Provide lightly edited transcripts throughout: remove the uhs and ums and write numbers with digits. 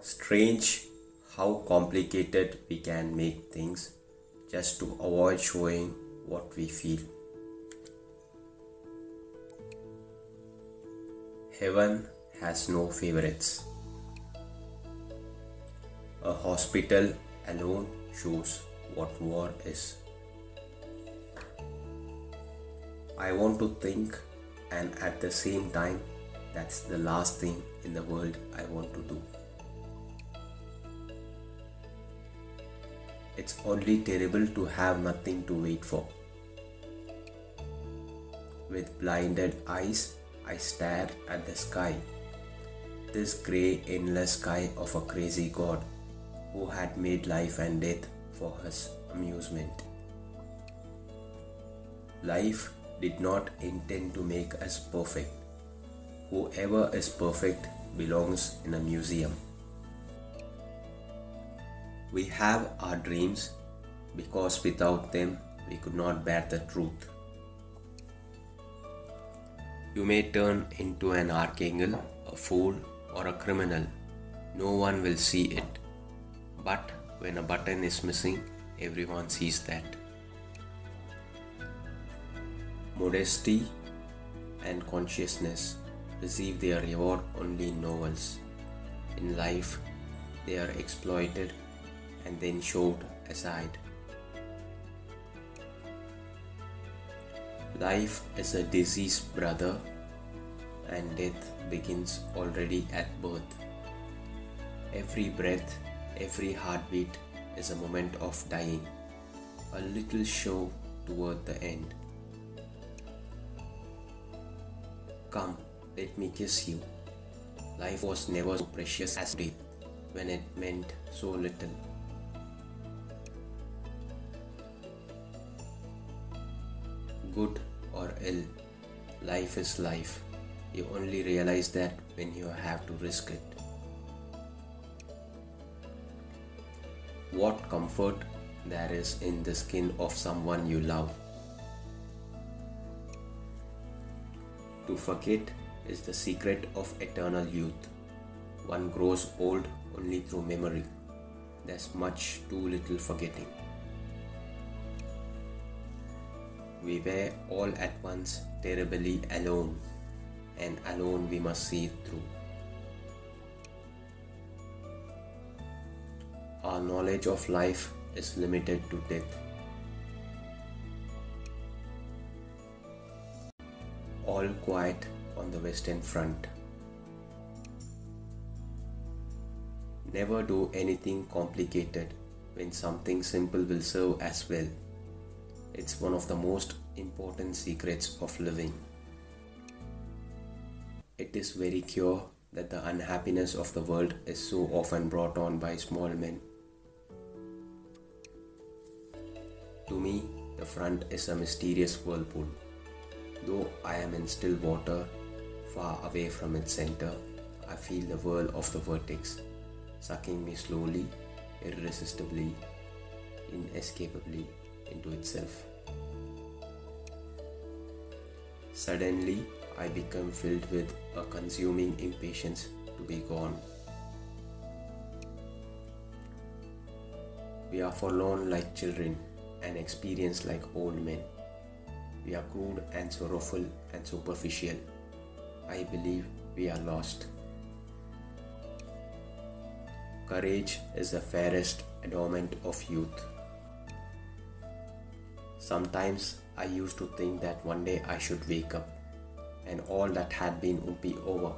Strange how complicated we can make things just to avoid showing what we feel. Heaven has no favorites. A hospital alone shows what war is. I want to think, and at the same time, that's the last thing in the world I want to do. It's only terrible to have nothing to wait for. With blinded eyes, I stare at the sky, this grey, endless sky of a crazy God who had made life and death for his amusement. Life did not intend to make us perfect. Whoever is perfect belongs in a museum. We have our dreams because without them we could not bear the truth. You may turn into an archangel, a fool, or a criminal. No one will see it. But when a button is missing, everyone sees that. Modesty and consciousness receive their reward only in novels. In life, they are exploited and then shoved aside. Life is a disease, brother, and death begins already at birth. Every breath, every heartbeat is a moment of dying, a little show toward the end. Come, let me kiss you. Life was never so precious as today, when it meant so little. Good or ill, life is life. You only realize that when you have to risk it. What comfort there is in the skin of someone you love. To forget is the secret of eternal youth. One grows old only through memory. There's much too little forgetting. We were all at once terribly alone, and alone we must see it through. Our knowledge of life is limited to death. All quiet on the Western Front. Never do anything complicated when something simple will serve as well. It's one of the most important secrets of living. It is very clear that the unhappiness of the world is so often brought on by small men. To me, the front is a mysterious whirlpool. Though I am in still water, far away from its center, I feel the whirl of the vortex, sucking me slowly, irresistibly, inescapably into itself. Suddenly, I become filled with a consuming impatience to be gone. We are forlorn like children and experienced like old men. We are crude and sorrowful and superficial. I believe we are lost. Courage is the fairest adornment of youth. Sometimes I used to think that one day I should wake up and all that had been would be over,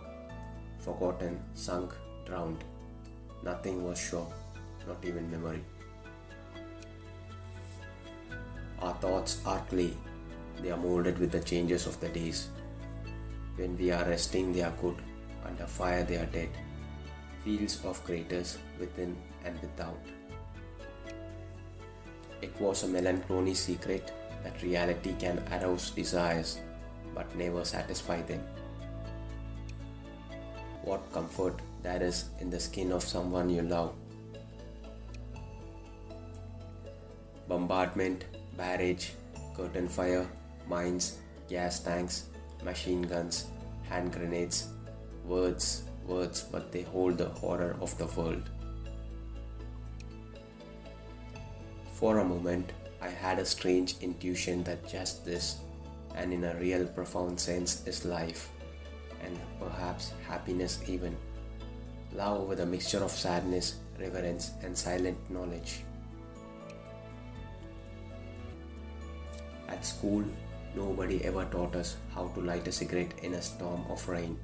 forgotten, sunk, drowned. Nothing was sure, not even memory. Our thoughts are clay. They are molded with the changes of the days. When we are resting, they are good. Under fire, they are dead. Fields of craters within and without. It was a melancholy secret that reality can arouse desires but never satisfy them. What comfort there is in the skin of someone you love. Bombardment, barrage, curtain fire, mines, gas tanks, machine guns, hand grenades, words, words, but they hold the horror of the world. For a moment, I had a strange intuition that just this, and in a real profound sense, is life, and perhaps happiness even. Love with a mixture of sadness, reverence, and silent knowledge. At school, nobody ever taught us how to light a cigarette in a storm of rain,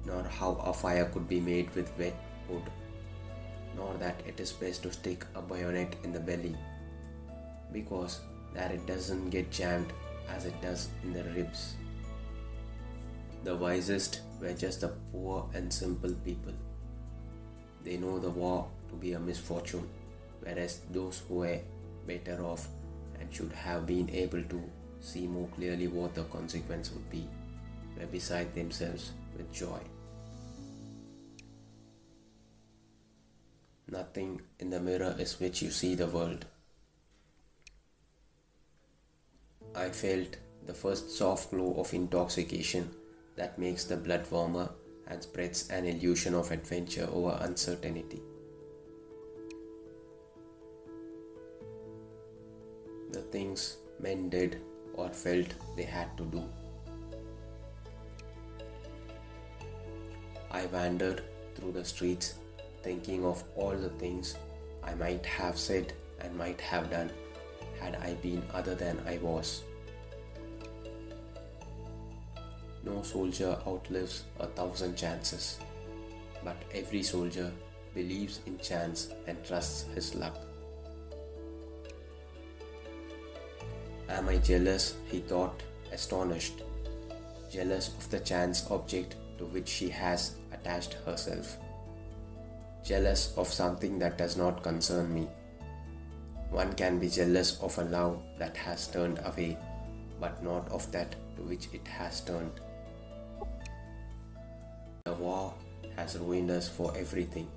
nor how a fire could be made with wet wood, nor that it is best to stick a bayonet in the belly, because that it doesn't get jammed as it does in the ribs. The wisest were just the poor and simple people. They know the war to be a misfortune, whereas those who were better off and should have been able to see more clearly what the consequence would be were beside themselves with joy. Nothing in the mirror is which you see the world. I felt the first soft glow of intoxication that makes the blood warmer and spreads an illusion of adventure over uncertainty. The things men did or felt they had to do. I wandered through the streets thinking of all the things I might have said and might have done had I been other than I was. No soldier outlives 1,000 chances, but every soldier believes in chance and trusts his luck. Am I jealous? He thought, astonished. Jealous of the chance object to which she has attached herself. Jealous of something that does not concern me. One can be jealous of a love that has turned away, but not of that to which it has turned. The war has ruined us for everything.